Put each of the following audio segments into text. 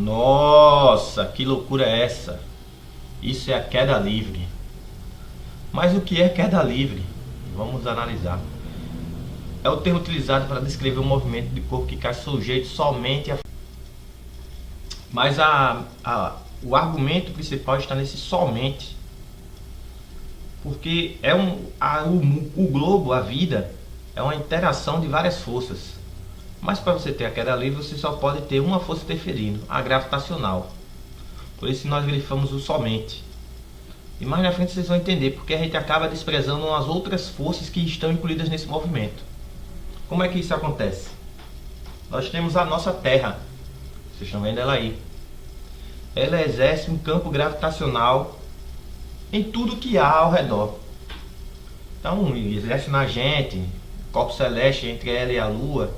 Nossa, que loucura é essa? Isso é a queda livre. Mas o que é queda livre? Vamos analisar. É o termo utilizado para descrever um movimento de corpo que cai sujeito somente a... Mas o argumento principal está nesse somente. Porque o globo, a vida, é uma interação de várias forças. Mas para você ter a queda livre, você só pode ter uma força interferindo, a gravitacional. Por isso nós grifamos o somente. E mais na frente vocês vão entender porque a gente acaba desprezando as outras forças que estão incluídas nesse movimento. Como é que isso acontece? Nós temos a nossa Terra. Vocês estão vendo ela aí. Ela exerce um campo gravitacional em tudo que há ao redor. Então, exerce na gente, corpo celeste entre ela e a Lua.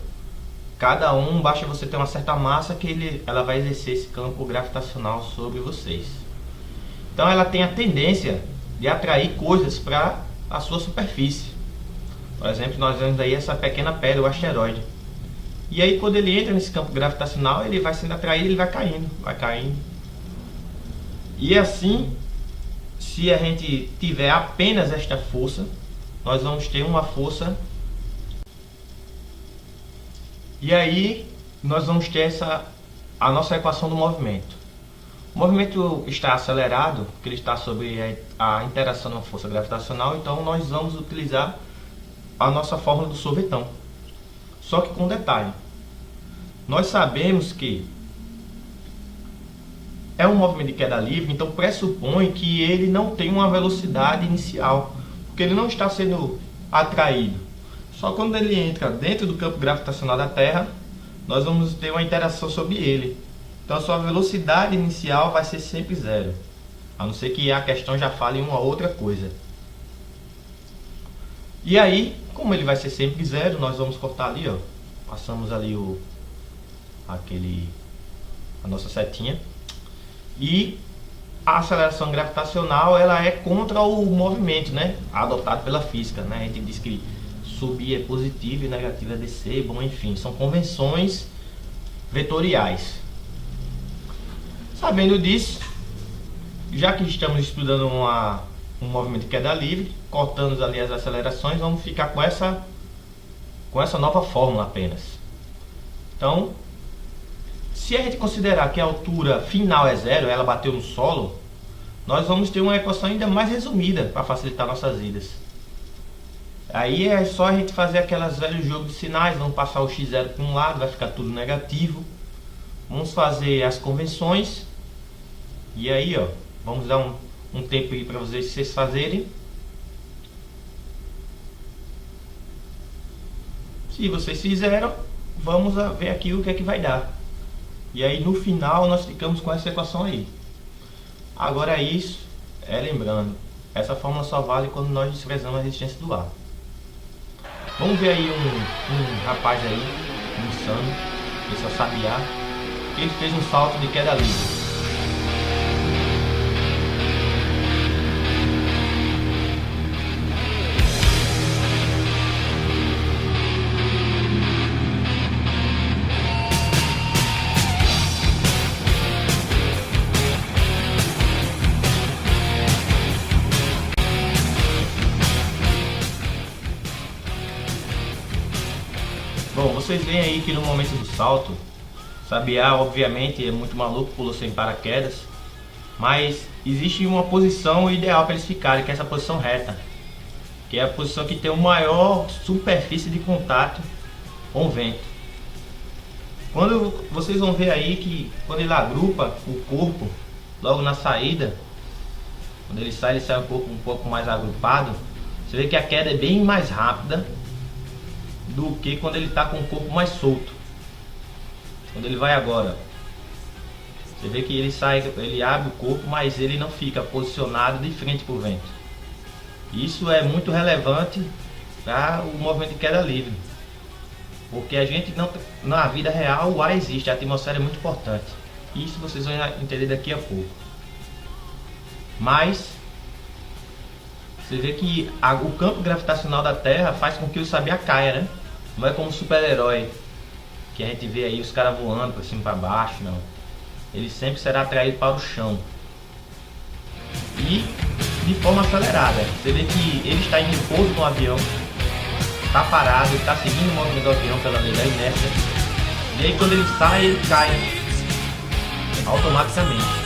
Cada um, basta você ter uma certa massa que ela vai exercer esse campo gravitacional sobre vocês. Então ela tem a tendência de atrair coisas para a sua superfície. Por exemplo, nós vemos aí essa pequena pedra, o asteroide. E aí quando ele entra nesse campo gravitacional, ele vai sendo atraído, ele vai caindo. E assim, se a gente tiver apenas esta força, nós vamos ter uma força. E aí nós vamos ter a nossa equação do movimento. O movimento está acelerado, porque ele está sob a interação de uma força gravitacional, então nós vamos utilizar a nossa fórmula do sorvetão. Só que com detalhe. Nós sabemos que é um movimento de queda livre, então pressupõe que ele não tem uma velocidade inicial, porque ele não está sendo atraído. Só quando ele entra dentro do campo gravitacional da Terra, nós vamos ter uma interação sobre ele. Então a sua velocidade inicial vai ser sempre zero. A não ser que a questão já fale em uma outra coisa. E aí, como ele vai ser sempre zero, nós vamos cortar ali, ó. Passamos ali a nossa setinha. E a aceleração gravitacional, ela é contra o movimento, né? Adotado pela física, né? A gente diz que subir é positivo e negativo é descer, bom, enfim, são convenções vetoriais. Sabendo disso, já que estamos estudando um movimento de queda livre, cortando ali as acelerações, vamos ficar com essa nova fórmula apenas. Então, se a gente considerar que a altura final é zero, ela bateu no solo, nós vamos ter uma equação ainda mais resumida para facilitar nossas vidas. Aí é só a gente fazer aquelas velhos jogos de sinais, vamos passar o x0 para um lado, vai ficar tudo negativo. Vamos fazer as convenções. E aí, ó, vamos dar um tempo aí para vocês fazerem. Se vocês fizeram, vamos ver aqui o que é que vai dar. E aí no final nós ficamos com essa equação aí. Agora isso, lembrando, essa fórmula só vale quando nós desprezamos a resistência do ar. Vamos ver aí um rapaz aí, insano, esse é o Sabiá, que ele fez um salto de queda livre. Bom, vocês veem aí que no momento do salto, Sabiá obviamente é muito maluco, pulou sem paraquedas, mas existe uma posição ideal para eles ficarem, que é essa posição reta, que é a posição que tem o maior superfície de contato com o vento. Quando vocês vão ver aí que quando ele agrupa o corpo, logo na saída, quando ele sai um corpo um pouco mais agrupado, você vê que a queda é bem mais rápida do que quando ele está com o corpo mais solto. Quando ele vai agora, você vê que ele abre o corpo, mas ele não fica posicionado de frente para o vento. Isso é muito relevante para o movimento de queda livre, porque a gente não, na vida real o ar existe, a atmosfera é muito importante. Isso vocês vão entender daqui a pouco. Mas você vê que o campo gravitacional da Terra faz com que o Sabiá caia, né? Não é como um super-herói que a gente vê aí os caras voando para cima e para baixo, não. ele sempre será atraído para o chão e de forma acelerada. Você vê que ele está em repouso no avião, está parado, está seguindo o movimento do avião pela lei da inércia, e aí quando ele sai, ele cai automaticamente.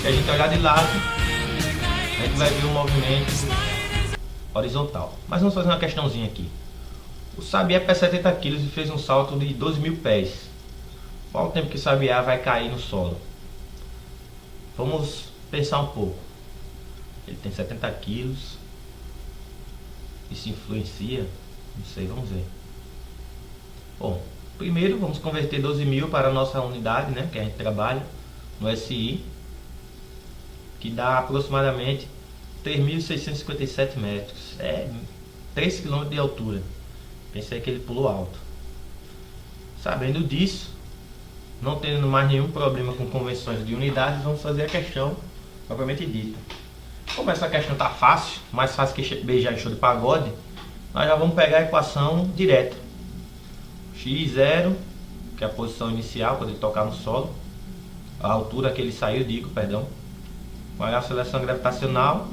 Se a gente olhar de lado, a gente vai ver o movimento horizontal. Mas vamos fazer uma questãozinha aqui. O Sabiá pesa 70 kg e fez um salto de 12.000 pés. Qual o tempo que o Sabiá vai cair no solo? Vamos pensar um pouco. Ele tem 70 kg. Isso influencia? Não sei, vamos ver. Bom, primeiro vamos converter 12.000 para a nossa unidade, né, que a gente trabalha no SI, que dá aproximadamente 3.657 metros. É 3 km de altura. Pensei que ele pulou alto. Sabendo disso, não tendo mais nenhum problema com conversões de unidades, vamos fazer a questão propriamente dita. Como essa questão está fácil, mais fácil que beijar em show de pagode, nós já vamos pegar a equação direta. x0, que é a posição inicial quando ele tocar no solo, a altura que ele saiu, perdão, vai a aceleração gravitacional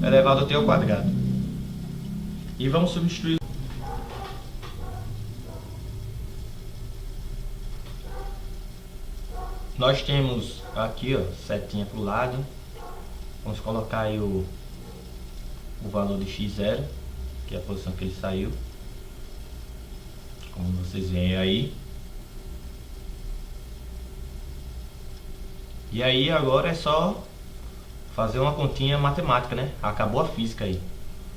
elevado ao t ao quadrado. E vamos substituir. Nós temos aqui, ó, setinha para o lado. Vamos colocar aí o valor de x0, que é a posição que ele saiu, como vocês veem aí. E aí agora é só fazer uma continha matemática, né? Acabou a física aí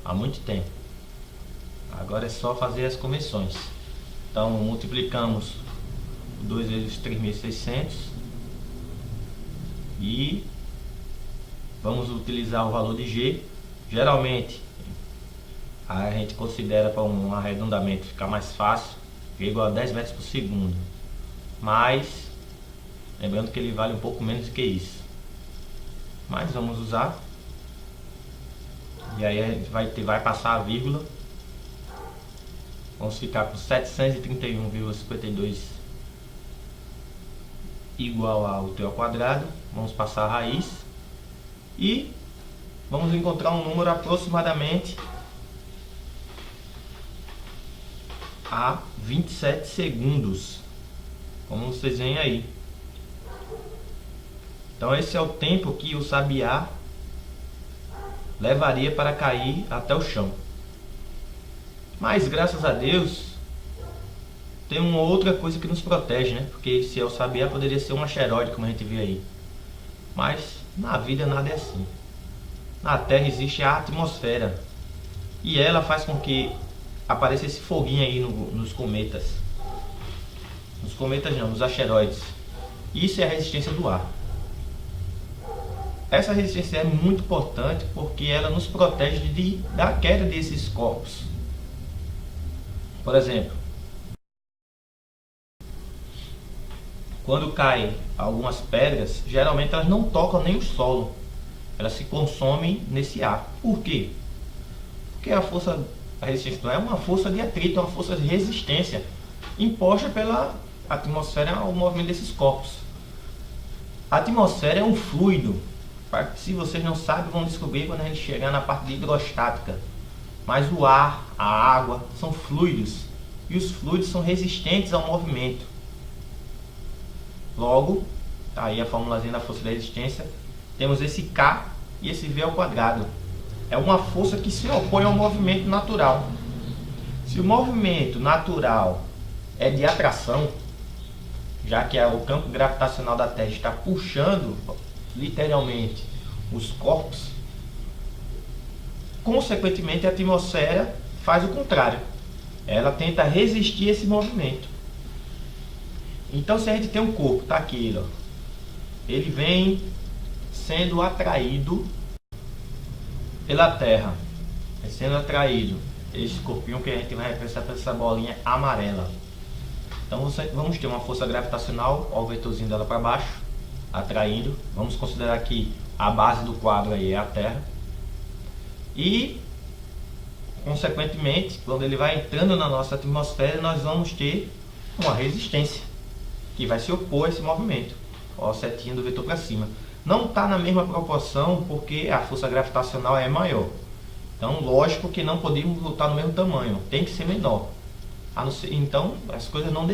há muito tempo. Agora é só fazer as conversões. Então multiplicamos 2 vezes 3.600 e vamos utilizar o valor de G. Geralmente a gente considera, para um arredondamento ficar mais fácil, G igual a 10 metros por segundo, mas lembrando que ele vale um pouco menos do que isso. Mas vamos usar, e aí a gente vai passar a vírgula. Vamos ficar com 731,52 igual ao t ao quadrado. Vamos passar a raiz e vamos encontrar um número aproximadamente a 27 segundos, como vocês veem aí. Então esse é o tempo que o Sabiá levaria para cair até o chão. Mas graças a Deus tem uma outra coisa que nos protege, né? Porque se é o Sabiá, poderia ser um asteroide, como a gente vê aí. Mas na vida nada é assim. Na Terra existe a atmosfera, e ela faz com que apareça esse foguinho aí nos cometas. Nos cometas não, nos asteroides. Isso é a resistência do ar. Essa resistência é muito importante porque ela nos protege da queda desses corpos. Por exemplo, quando caem algumas pedras, geralmente elas não tocam nem o solo, elas se consomem nesse ar. Por quê? Porque a resistência não é uma força de atrito, é uma força de resistência imposta pela atmosfera ao movimento desses corpos. A atmosfera é um fluido. Se vocês não sabem, vão descobrir quando a gente chegar na parte de hidrostática. Mas o ar, a água são fluidos, e os fluidos são resistentes ao movimento. Logo, tá aí a formulazinha da força da resistência. Temos esse K e esse V ao quadrado. É uma força que se opõe ao movimento natural. Se o movimento natural é de atração, já que o campo gravitacional da Terra está puxando literalmente os corpos, consequentemente a atmosfera faz o contrário. Ela tenta resistir esse movimento. Então se a gente tem um corpo, tá aqui, ó, ele vem sendo atraído pela Terra, sendo atraído, esse corpinho que a gente vai representar por essa bolinha amarela. Então vamos ter uma força gravitacional, ó, o vetorzinho dela para baixo, atraindo. Vamos considerar que a base do quadro aí é a Terra. E consequentemente, quando ele vai entrando na nossa atmosfera, nós vamos ter uma resistência. que vai se opor a esse movimento. Ó, a setinha do vetor para cima. Não está na mesma proporção porque a força gravitacional é maior. Então, lógico que não podemos lutar no mesmo tamanho, tem que ser menor. Então, as coisas não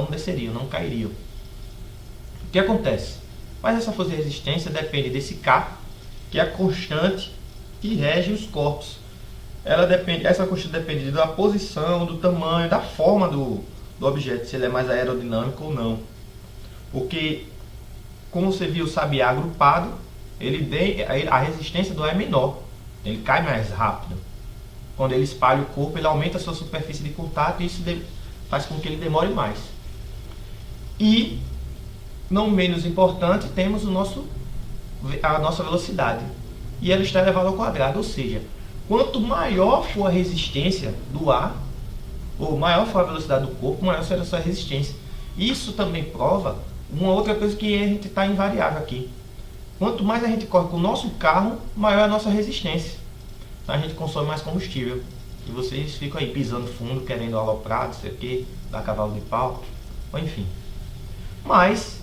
desceriam, não cairiam. O que acontece? Mas essa força de resistência depende desse K, que é a constante que rege os corpos. Essa constante depende da posição, do tamanho, da forma do objeto, se ele é mais aerodinâmico ou não. Porque, como você viu o sabiá agrupado, a resistência do ar é menor, ele cai mais rápido. Quando ele espalha o corpo, ele aumenta a sua superfície de contato e isso faz com que ele demore mais. E, não menos importante, temos a nossa velocidade. E ela está elevada ao quadrado, ou seja, quanto maior for a resistência do ar, ou maior for a velocidade do corpo, maior será a sua resistência. Isso também prova uma outra coisa que a gente está invariável aqui. Quanto mais a gente corre com o nosso carro, maior é a nossa resistência. Então a gente consome mais combustível. E vocês ficam aí pisando fundo, querendo aloprar, não sei o que, dar cavalo de pau, ou enfim. Mas,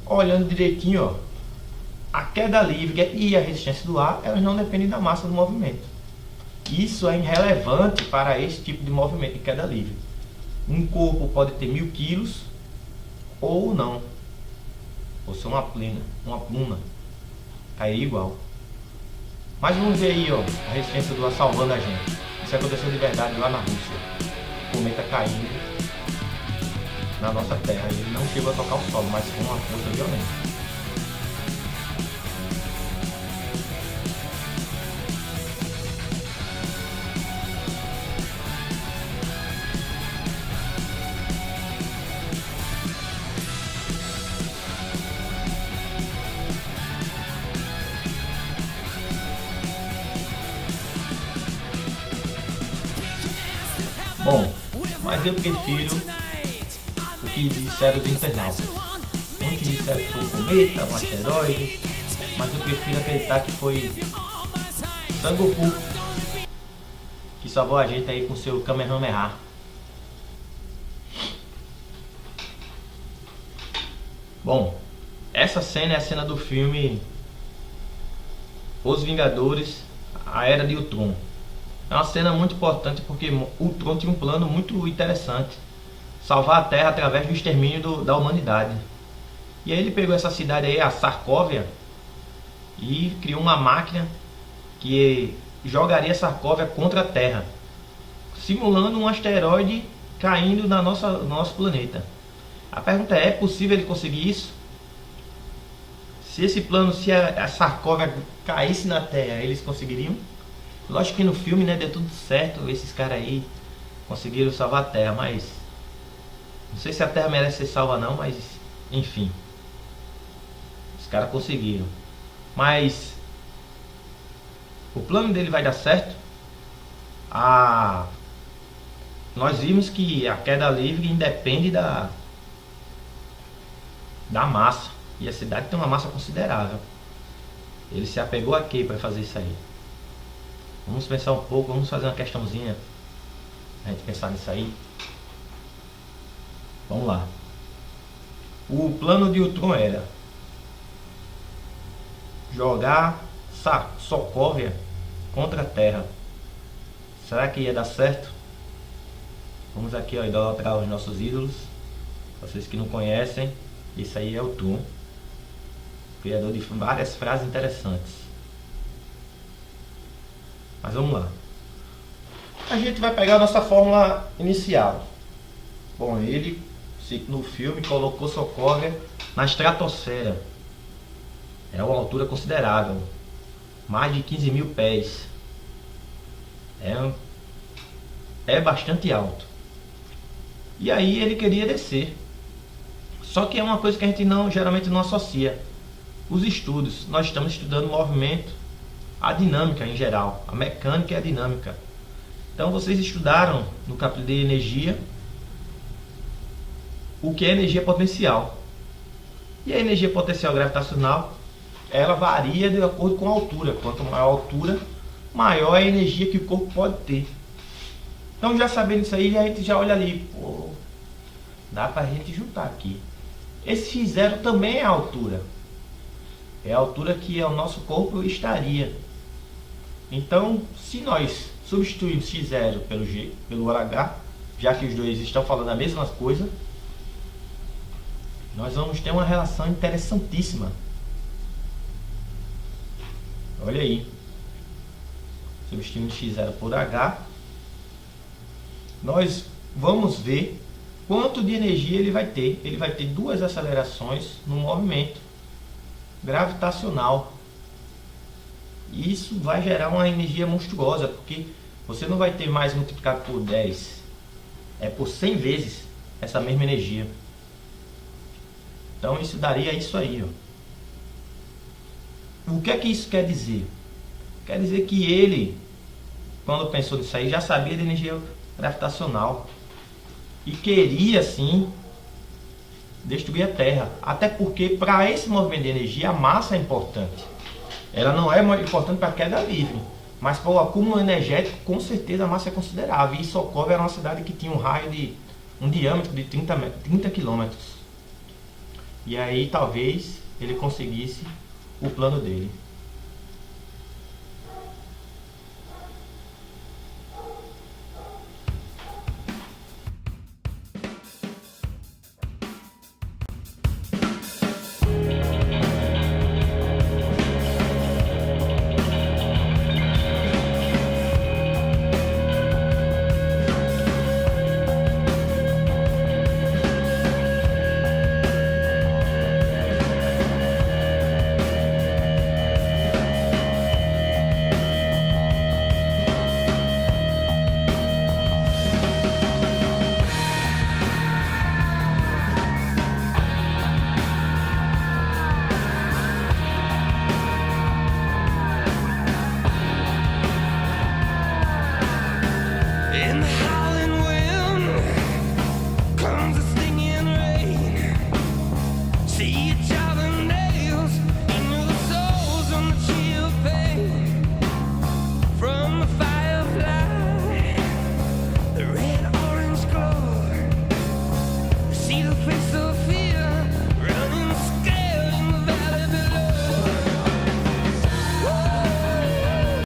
olhando direitinho, ó, a queda livre e a resistência do ar, elas não dependem da massa do movimento. Isso é irrelevante para esse tipo de movimento de queda livre. Um corpo pode ter 1000 quilos ou não. Ou ser uma pluma. Cairia igual. Mas vamos ver aí, ó, a resistência do ar salvando a gente. Isso aconteceu de verdade lá na Rússia. O cometa caindo na nossa Terra. Ele não chegou a tocar o solo, mas com uma força violenta. Bom, mas eu prefiro o que disseram os internautas. Muitos disseram que foi um cometa, um asteroide, mas eu prefiro acreditar que foi Sangoku que salvou a gente aí com seu Kamehameha. Bom, essa cena é a cena do filme Os Vingadores, a Era de Ultron. É uma cena muito importante porque Ultron tinha um plano muito interessante: salvar a Terra através do extermínio da humanidade. E aí ele pegou essa cidade aí, a Sokovia, e criou uma máquina que jogaria Sokovia contra a Terra, simulando um asteroide caindo no nosso planeta. A pergunta é possível ele conseguir isso? Se esse plano, se a Sokovia caísse na Terra, eles conseguiriam? Lógico que no filme, né, deu tudo certo, esses caras aí conseguiram salvar a Terra, mas não sei se a Terra merece ser salva não, mas enfim, os caras conseguiram. Mas o plano dele vai dar certo? Nós vimos que a queda livre independe da massa, e a cidade tem uma massa considerável. Ele se apegou a quê para fazer isso aí? Vamos pensar um pouco, vamos fazer uma questãozinha a gente pensar nisso aí. Vamos lá. O plano de Ultron era jogar Sokovia contra a Terra. Será que ia dar certo? Vamos aqui, ó, idolatrar os nossos ídolos. Vocês que não conhecem, isso aí é o Ultron, criador de várias frases interessantes. Mas vamos lá. A gente vai pegar a nossa fórmula inicial. Bom, ele no filme colocou Sokovia na estratosfera. É uma altura considerável, mais de 15.000 pés. É bastante alto. E aí ele queria descer. Só que é uma coisa que a gente geralmente não associa. Os estudos, nós estamos estudando o movimento, a dinâmica em geral, a mecânica e a dinâmica. Então vocês estudaram no capítulo de energia o que é energia potencial. E a energia potencial gravitacional, ela varia de acordo com a altura. Quanto maior a altura, maior é a energia que o corpo pode ter. Então, já sabendo isso aí, a gente já olha ali, pô, dá pra gente juntar aqui. Esse x0 também é a altura. É a altura que o nosso corpo estaria. Então, se nós substituirmos x0 pelo g, pelo h, já que os dois estão falando a mesma coisa, nós vamos ter uma relação interessantíssima. Olha aí. Substituindo x0 por h, nós vamos ver quanto de energia ele vai ter. Ele vai ter duas acelerações no movimento gravitacional. E isso vai gerar uma energia monstruosa, porque você não vai ter mais multiplicado por 10, é por 100 vezes essa mesma energia. Então isso daria isso aí, ó. O que é que isso quer dizer? Quer dizer que ele, quando pensou nisso aí, já sabia de energia gravitacional e queria sim destruir a Terra. Até porque para esse movimento de energia a massa é importante. Ela não é importante para a queda livre, mas para o acúmulo energético com certeza a massa é considerável. E isso ocorre numa cidade que tinha um diâmetro de 30 quilômetros. E aí talvez ele conseguisse o plano dele.